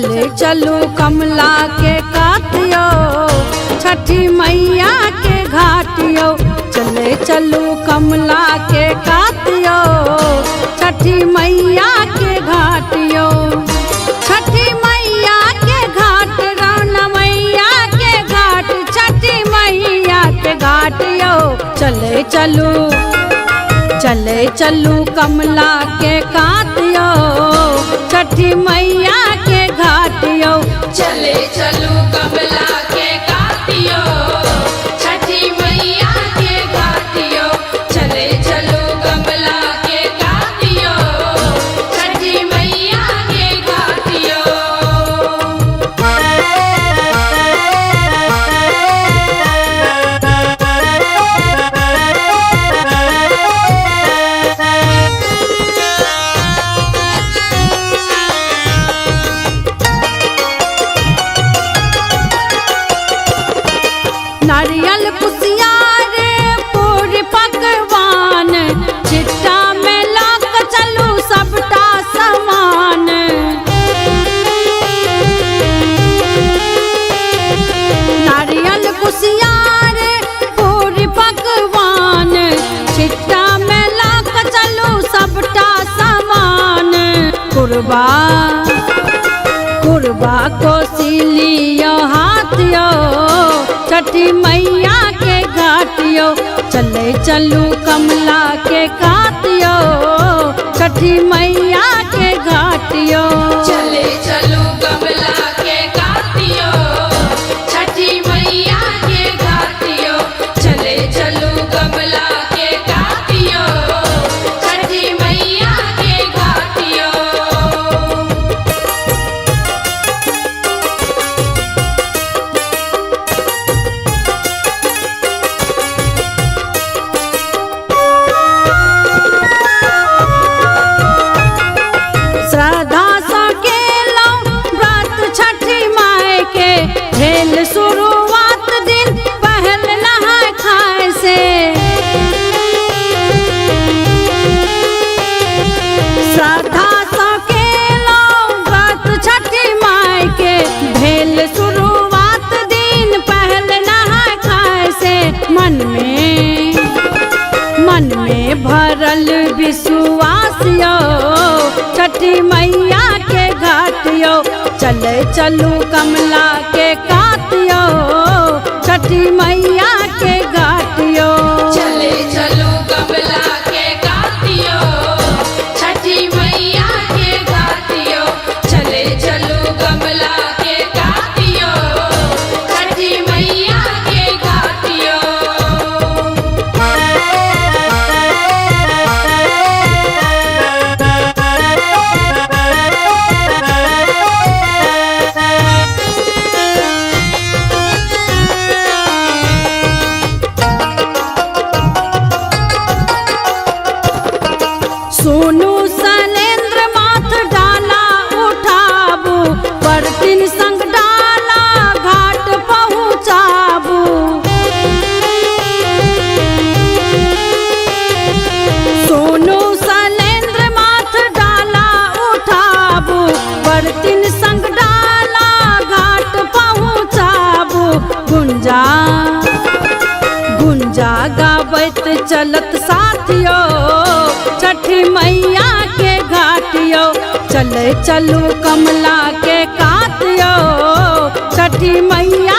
चले चलू कमला के कातियो, छठी मैया के घाटियो। चले चलू कमला के कातियो, छठी मैया के घाटियो। छठी मैया के घाट, राना मैया के घाट, छठी मैया के घाटियो। चले चलू कमला के कातियो, छठी मैया के घाटियो। चले चलू कमला के कातियो, छठी मैया के घाटियो। चले चलू कमला के कातियो, छठी मैया के घाटियो। नारियल कुसियार पूरी पकवान, चिट्टा में लाक चलू सबटा समान। नारियल कुसियार पूरी पकवान, चिट्टा में लाक चलू सबटा समान। कुरबा कोसिलियो हाथियो, छठी मैया के घाटियो। चले चलू कमला के कातियो, छठी मैया के घाटियो। चले चलू कमला के कातियो, छठी मैया के घाटियो। चले चलू कमला के कातियो, छठी मैया के घाटियो। श्रद्धा सा केलो व्रत छठी माई के, भेल शुरुआत दिन पहल नहाय खाए से। श्रद्धा सा केलो व्रत छठी माई के, भेल शुरुआत दिन पहल नहाय खाए से। मन में भरल विश्वासियो, छठी मैया के घाटियो। चले चलू कमला के कातियो, छठी मैया के घाटियो। चले चलू कमला के कातियो, छठी मैया के घाटियो। चले चलू कमला के कातियो, छठी मैया के घाटियो। सोनू सलेंद्र माथ डाला उठाबू, बर्तिन संग डाला घाट पहुँचाबू। सोनू सलेंद्र माथ डाला उठाबू, बर्तिन संग डाला घाट पहुँचाबू। गुंजा गावत चलत साथियो, छठी मैया के घाटियो। चले चलू कमला के कातियो, छठी मैया